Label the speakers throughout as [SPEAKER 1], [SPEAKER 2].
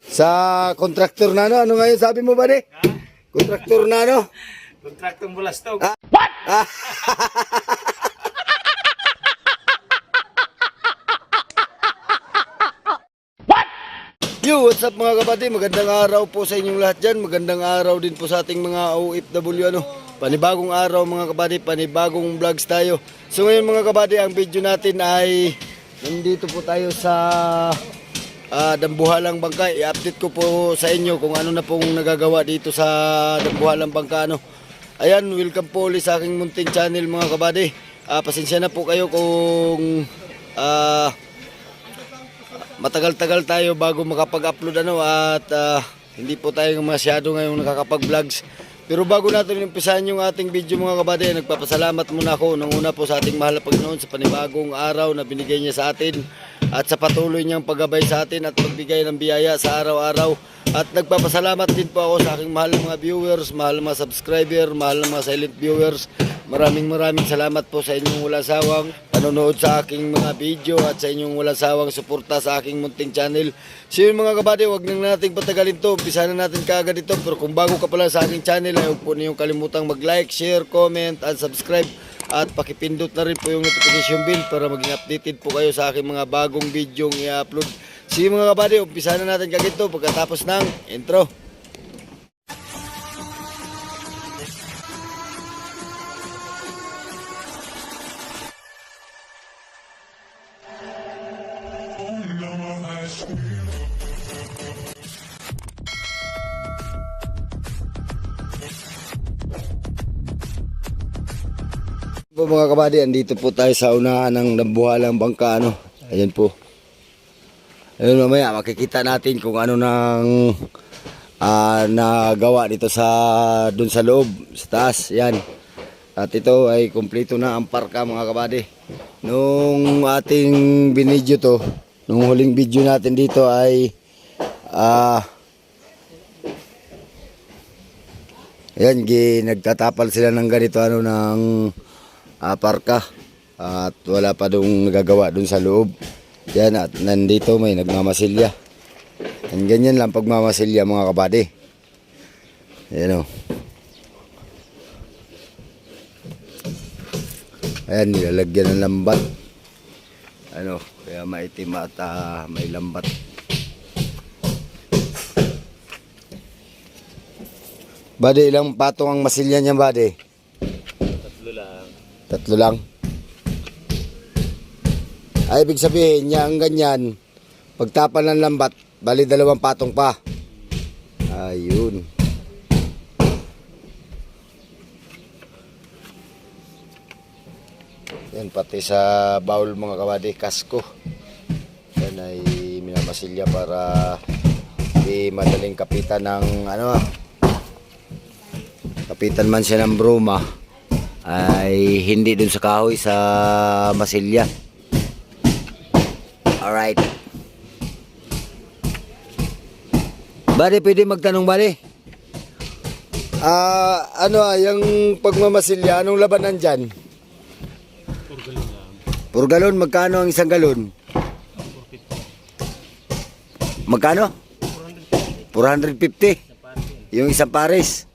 [SPEAKER 1] Sa kontraktor na ano? Ano ngayon sabi mo ba di? Kontraktor na ano?
[SPEAKER 2] Kontraktong bulastog.
[SPEAKER 1] What? Yo, what's up mga kapatid? Magandang araw po sa inyong lahat dyan. Magandang araw din po sa ating mga OFW ano. Panibagong araw mga kapatid, panibagong vlogs tayo. So ngayon mga kapatid, ang video natin ay nandito po tayo sa Dambuhalang Bangka. I-update ko po sa inyo kung ano na pong nagagawa dito sa Dambuhalang Bangka ano. Ayan, welcome po ulit sa aking munting channel mga kapatid. Pasensya na po kayo kung matagal-tagal tayo bago makapag-upload ano at hindi po tayo masyado ngayong nakakapag-vlogs. Pero bago natin umpisahan yung ating video mga kabady, nagpapasalamat muna ako nung una po sa ating mahal na Panginoon sa panibagong araw na binigay niya sa atin at sa patuloy niyang paggabay sa atin at pagbigay ng biyaya sa araw-araw. At nagpapasalamat din po ako sa aking mahal na mga viewers, mahal na mga subscriber, mahal na mga silent viewers. Maraming salamat po sa inyong walang sawang panonood sa aking mga video at sa inyong walang sawang suporta sa aking munting channel. So yun mga kabady, huwag na nating patagalin to. Umpisa na natin kaagad ito. Pero kung bago ka pala sa aking channel, ay huwag po niyong kalimutang mag-like, share, comment, and subscribe. At pakipindot na rin po yung notification bell para maging updated po kayo sa aking mga bagong video i-upload. So yun mga kabady, umpisa na natin kaagad ito pagkatapos ng intro. Po mga kabady, andito po tayo sa unahan ng Dambuhalang Bangka ano. Ayan po. Ayun, mamaya makikita natin kung ano nang nagawa dito sa dun sa loob, sa taas. Yan. At ito ay kumpleto na ang parka mga kabady. Nung ating binidyo to, nung huling video natin dito ay ayan, nagtatapal sila ng ganito ano ng parka at wala pa dong nagagawa dun sa loob. Yan, at nandito may nagmamasilya. And ganyan lang pagmamasilya mga kabady. Ayan o. Ayan, nilalagyan ng lambat. Ano, kaya maitim at may lambat. Bade, ilang patong ang masilya niya bade? Tatlo lang. Ay, ibig sabihin niya ang ganyan, pagtapan ng lambat, bali 2 patong pa. Ayun. Yan, pati sa baul mga kabady, kasko. Yan ay minamasilya para di madaling kapitan ng ano, kapitan man siya ng bruma ay hindi dun sa kahoy, sa masilya. Alright. Bale, pwede magtanong bale? Yung pagmamasilya, anong labanan dyan? Pur galon, magkano ang isang galon? Magkano? 450. Yung isang pares.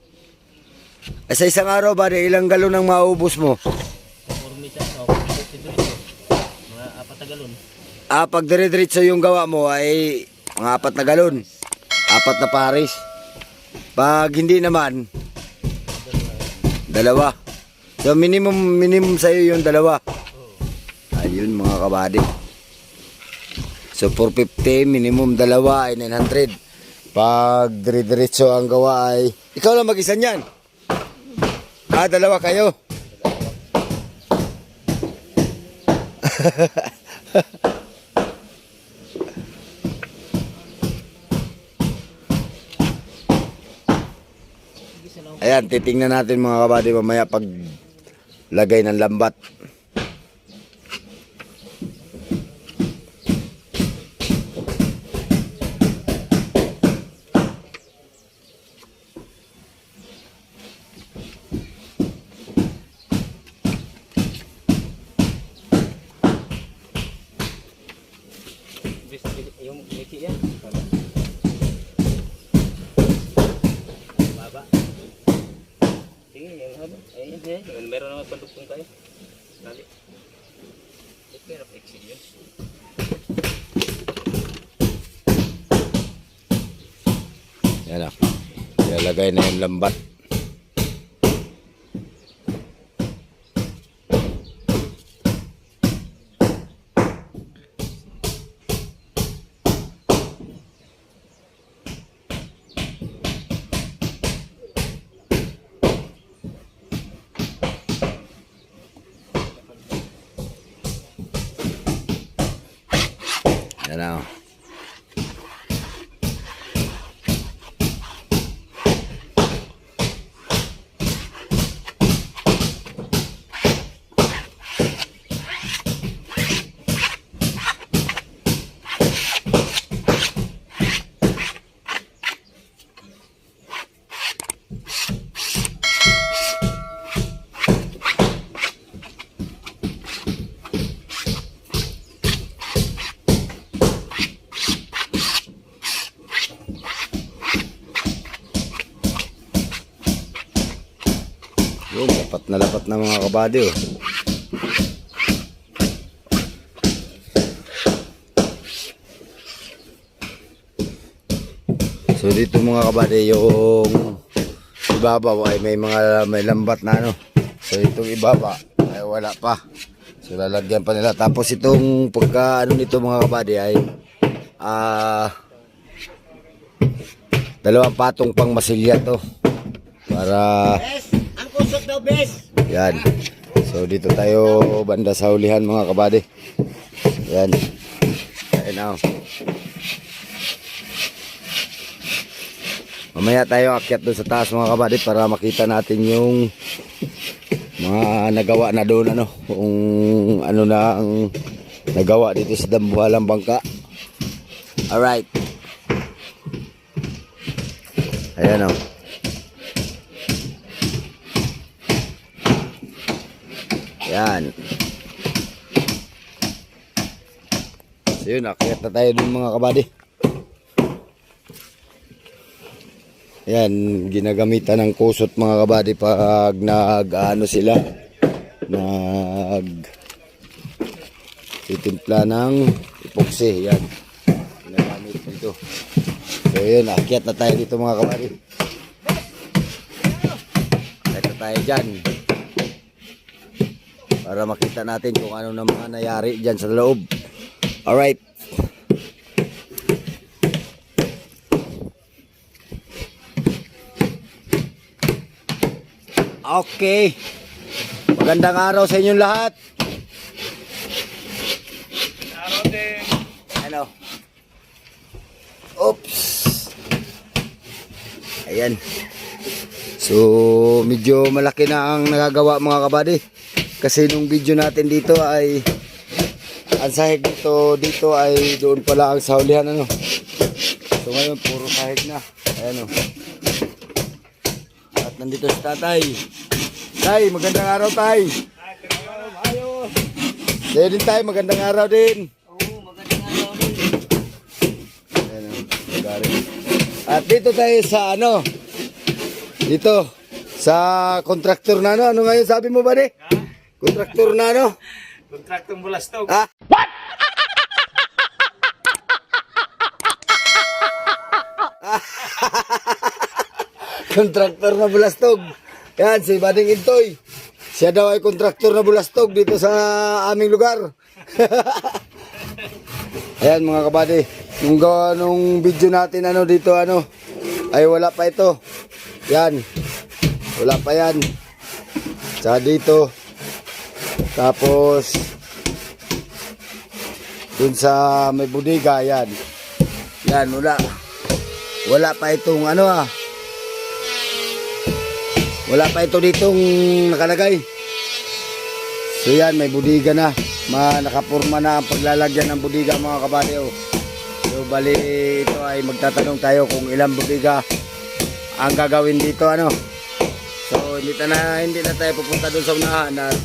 [SPEAKER 1] Sa isang araw ba, ilang galon ang maubos mo?
[SPEAKER 2] Mga 4 na galon.
[SPEAKER 1] Pag dire-diretso yung gawa mo ay mga 4 na galon. 4 na pares. Pag hindi naman, 2. So minimum sa iyo yung 2. Ayun mga kabady. So 450, minimum 2 ay 900. Pag dire-diretso ang gawa ay, ikaw lang mag-isa niyan. 2 kayo. Ayan, titingnan natin mga kabady mamaya pag lagay ng lambat.
[SPEAKER 2] Yung miki yan.
[SPEAKER 1] Yan o. Ilalagay na yung lambat. Yan na. Yun, lapat na mga kabady oh. So dito mga kabady, yung ibabaw ay may lambat na ano. So itong ibaba ay wala pa. So lalagyan pa nila. Tapos itong pagka ano nito mga kabady ay dalawang patong pang masilya to. Para
[SPEAKER 2] Kusot daw, bes.
[SPEAKER 1] yan. So dito tayo banda sa hulihan mga kabady. Yan. Ayan na. Mamaya tayo akyat doon sa taas mga kabady para makita natin yung mga nagawa na doon ano. Kung ano na ang nagawa dito sa Dambuhalang Bangka. Alright. Ayan o. Yan. So yun, akyat na tayo dun mga kabady. Yan, ginagamitan ng kusot mga kabady pag nag-ano sila. Titimpla ng epoxy. Yan. Ginagamit dito. So yun, akyat na tayo dito mga kabady. Akyat na tayo dyan. Para makita natin kung ano na mga nangyari dyan sa loob. Alright. Okay. Magandang araw sa inyong lahat.
[SPEAKER 2] Araw din.
[SPEAKER 1] Ano? Oops. Ayan. So, medyo malaki na ang nagagawa mga kabady. Kasi nung video natin dito ay ang sahig dito ay doon pala ang saulihan ano. So ngayon puro sahig na. Ayan o. At nandito si tatay. Tay, magandang araw tay.
[SPEAKER 2] Ayos.
[SPEAKER 1] Tayo din tay, magandang araw din.
[SPEAKER 2] Oo, magandang araw din.
[SPEAKER 1] Ayan o. Magaling. At dito tayo sa ano. Dito. Sa kontraktor na ano. Ano ngayon sabi mo ba di? Kontraktor na ano?
[SPEAKER 2] Kontraktong bulastog.
[SPEAKER 1] Ah? What? Kontraktor na bulastog. Yan, si Bading Intoy. Siya daw ay kontraktor na bulastog dito sa aming lugar. Ayan mga kabady. Nung video natin ano dito ano, ay wala pa ito. Yan. Wala pa yan. Tsaka dito. Tapos dun sa may bodega yan. Yan, wala pa itong ano wala pa ito ditong nakalagay. So yan, may bodega na. Nakapurma na ang paglalagyan ng bodega mga kabady oh. So bali ito ay magtatanong tayo kung ilang bodega ang gagawin dito ano. So hindi na tayo pupunta doon sa unahan at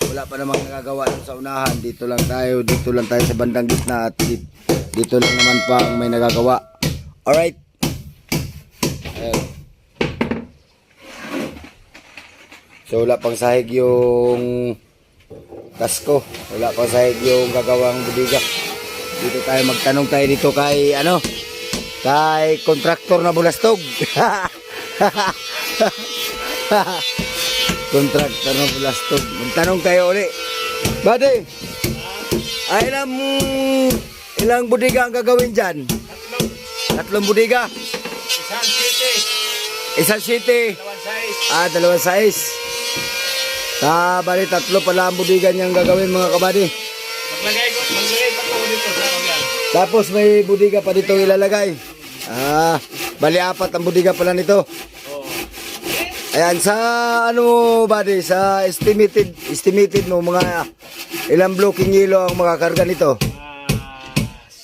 [SPEAKER 1] wala pa namang nagagawa doon sa unahan. Dito lang tayo sa bandang gitna at dito lang naman pa ang may nagagawa. Alright. Ayan. So wala pang sahig yung kasko. Wala pang sahig yung gagawang bodega. Dito tayo magtanong tayo dito kay ano? kay kontraktor na bulastog. Kontraktor na bulastog. Magtanong kayo uli. Buddy, ilang budiga ang gagawin dyan? Tatlong budiga?
[SPEAKER 2] Isang city.
[SPEAKER 1] Isang city.
[SPEAKER 2] Dalawang size.
[SPEAKER 1] 2 size. Bali, 3 pala ang budiga niyang gagawin mga kabady.
[SPEAKER 2] Maglagay pa po dito sa yan.
[SPEAKER 1] Tapos may budiga pa dito ilalagay. Bali 4 ang budiga pala nito.
[SPEAKER 2] Oo.
[SPEAKER 1] Ayan, sa ano buddy, sa estimated mo mga ilang blocking yelo ang makakarga nito?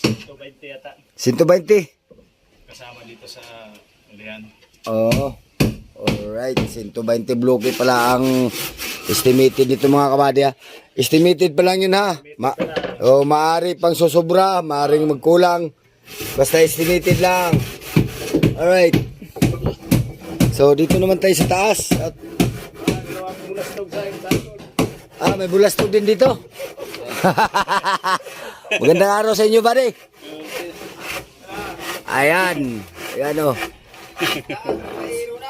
[SPEAKER 2] 120 yata.
[SPEAKER 1] 120?
[SPEAKER 2] Kasama dito sa ulihan.
[SPEAKER 1] Oo. Alright, 120 bloke pala ang estimated dito mga kabady ha. Estimated pa lang yun ha. Maari pang susobra, maaring magkulang. Basta estimated lang. Alright. So dito naman tayo sa taas. At, may bulastog din dito. Magandang araw sa inyo buddy. Ayan. Ayan o.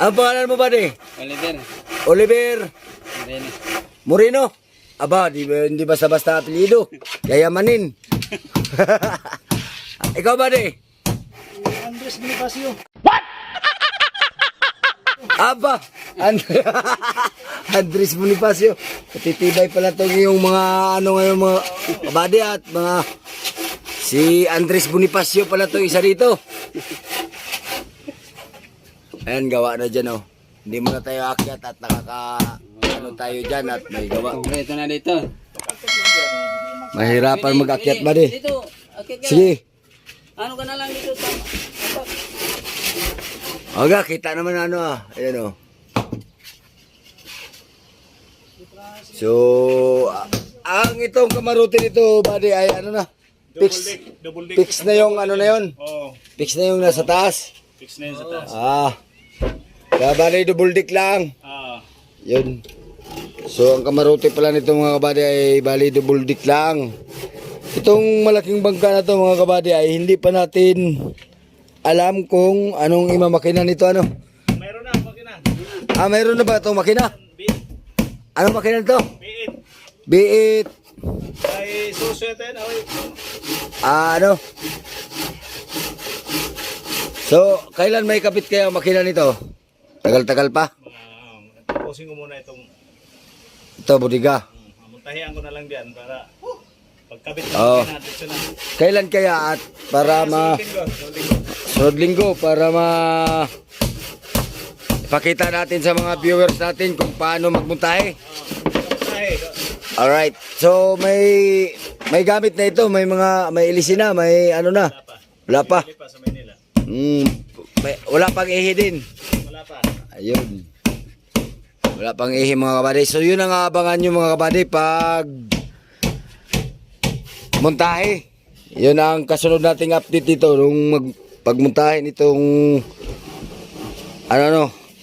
[SPEAKER 1] Ang pangalan mo buddy?
[SPEAKER 2] Oliver.
[SPEAKER 1] Oliver Moreno. Aba, hindi basta-basta apelido. Yayamanin. Ikaw buddy?
[SPEAKER 2] Andres Bonifacio.
[SPEAKER 1] Aba, Andres Bonifacio. Patitibay pala itong yung mga ano ngayon mga kabady at mga si Andres Bonifacio pala to isa dito. Ayan, gawa na dyan oh. Hindi mo na tayo akyat at ano tayo dyan at may gawa.
[SPEAKER 2] Ito na dito.
[SPEAKER 1] Mahirapan mag-akyat ba di?
[SPEAKER 2] Dito. Okay,
[SPEAKER 1] Sige.
[SPEAKER 2] ano ka na lang dito sa
[SPEAKER 1] Aga, kita naman ano ah. Ayan oh. So, ang itong kamaruti nito, buddy, ay ano na?
[SPEAKER 2] double deck.
[SPEAKER 1] Fix na yung ano na yun.
[SPEAKER 2] Oh,
[SPEAKER 1] Fix na yung nasa taas.
[SPEAKER 2] fix na yun sa taas.
[SPEAKER 1] Kaya bali, double deck lang. Yun. So, ang kamaruti pala nito mga kabady ay bali, double deck lang. Itong malaking bangka na to mga kabady ay hindi pa natin alam kung anong imamakina nito ano.
[SPEAKER 2] Mayroon na makina.
[SPEAKER 1] Mayroon na ba itong makina? Anong makina nito?
[SPEAKER 2] B8.
[SPEAKER 1] B8.
[SPEAKER 2] Ay susuetin.
[SPEAKER 1] Ano? So, kailan may kapit kayo ang makina nito? Tagal-tagal pa?
[SPEAKER 2] Tapusin ko muna itong
[SPEAKER 1] Ito, budiga.
[SPEAKER 2] muntahian ko na lang diyan para pagkabit
[SPEAKER 1] Oo.
[SPEAKER 2] natin siya na.
[SPEAKER 1] Kailan kaya at para sunod linggo para pakita natin sa mga viewers natin kung paano magmuntahe. Alright. So may gamit na ito, may ilisina, may ano na. Wala pa.
[SPEAKER 2] Pa sa Manila.
[SPEAKER 1] Wala pang ihi din.
[SPEAKER 2] Wala pa.
[SPEAKER 1] Ayun. Wala pang ihi mga kabady. So yun ang aabangan nyo mga kabady pag montahe. Yun ang kasunod nating update dito nung pagmontahe nitong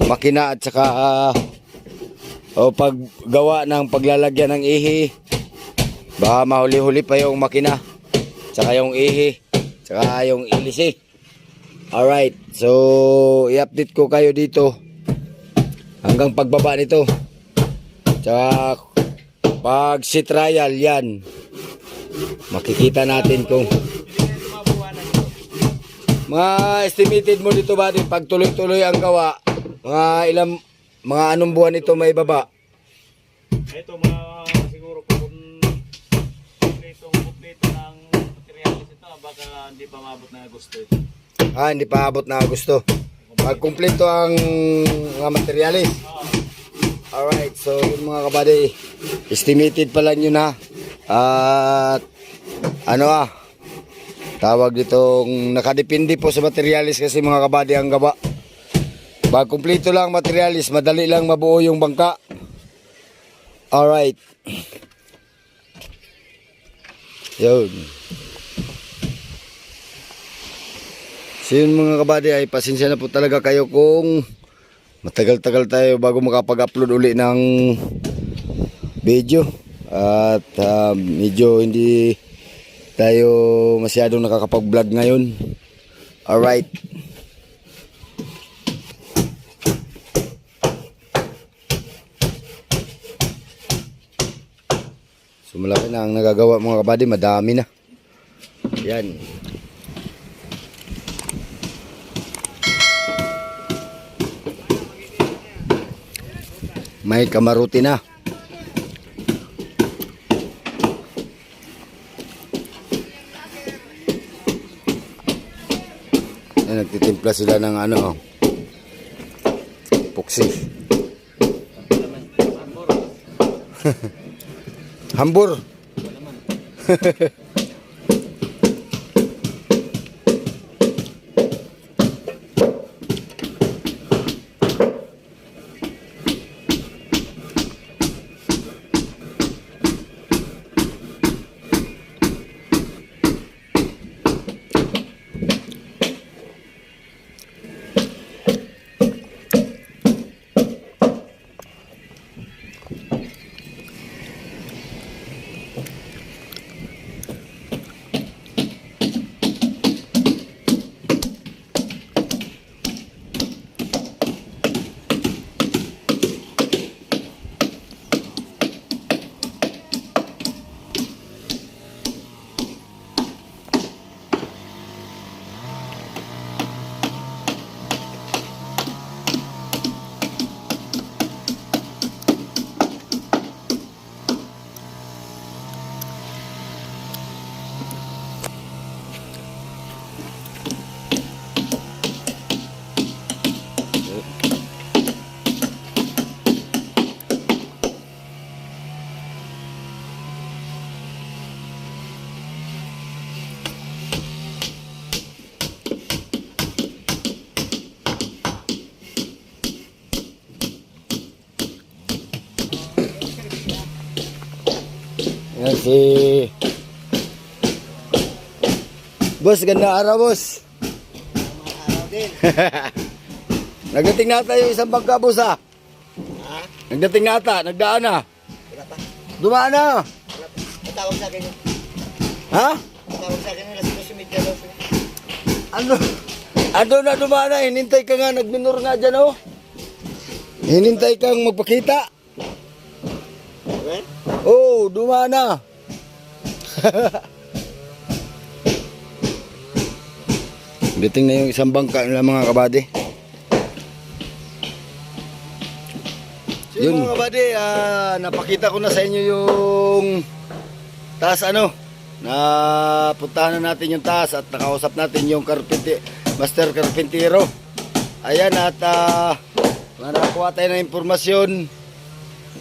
[SPEAKER 1] makina at saka paggawa ng paglalagyan ng ihi. Baka mahuli-huli pa yung makina saka yung ihi saka yung ilisi. Alright, so i-update ko kayo dito hanggang pagbaba nito. Tsaka pag si trial yan, makikita natin kung mga estimated mo dito ba din pag tuloy-tuloy ang gawa, mga anong buwan ito may baba?
[SPEAKER 2] Ito siguro kung kompleto ng materialis ito, baka hindi pa maabot na gusto ito.
[SPEAKER 1] Hindi pa abot na gusto. Pag kumpleto ang mga materialis. Alright, so yun mga kabady, estimated pa lang yun ha. At tawag ditong nakadepende po sa materialis kasi mga kabady ang gawa. Pag kumpleto lang materialis, madali lang mabuo yung bangka. Alright. Yun. So yun mga kabady ay pasensya na po talaga kayo kung matagal-tagal tayo bago makapag-upload uli ng video. At medyo hindi tayo masyadong nakakapag-vlog ngayon. Alright. So malaki na ang nagagawa mga kabady, madami na. Yan. May kamaruti na. Yan, nagtitimpla sila ng ano, puksi. Hambur. Yan si Boss, ganda araw, boss.
[SPEAKER 3] Araw din.
[SPEAKER 1] Nagdating na ata yung isang bangka, boss, ha?
[SPEAKER 3] Ha?
[SPEAKER 1] Nagdating na ata, nagdaan na.
[SPEAKER 3] Wala pa.
[SPEAKER 1] Dumaan na.
[SPEAKER 3] Wala pa. Matawag sa akin yun.
[SPEAKER 1] Ha?
[SPEAKER 3] Matawag sa akin yun. Alas 12:30 daw.
[SPEAKER 1] Ano? Ano na dumaan na? Hinintay ka nga, nagminor nga dyan, oh. Hinintay kang magpakita.
[SPEAKER 3] Okay?
[SPEAKER 1] Oh, dumaan na. Dating na yung isang bangka nila mga kabady. So, yun mga kabady, napakita ko na sa inyo yung taas napuntahan na natin yung taas at nakausap natin yung master carpintero. Ayan at nakakuha tayo ng impormasyon.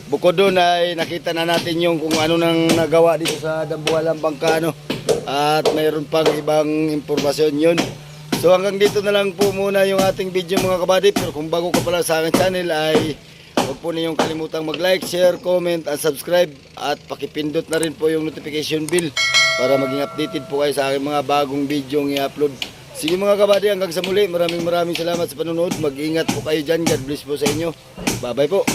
[SPEAKER 1] Bukod doon ay nakita na natin yung kung ano nang nagawa dito sa Dambuhalang Bangka, at mayroon pang ibang impormasyon yun. So hanggang dito na lang po muna yung ating video mga kabady. Pero kung bago ka pala sa aking channel ay huwag po ninyong kalimutang mag-like, share, comment, and subscribe. At pakipindot na rin po yung notification bell para maging updated po kayo sa aking mga bagong video ng i-upload. Sige mga kabady, hanggang sa muli. Maraming salamat sa panonood. Mag-ingat po kayo dyan. God bless po sa inyo. Bye bye po.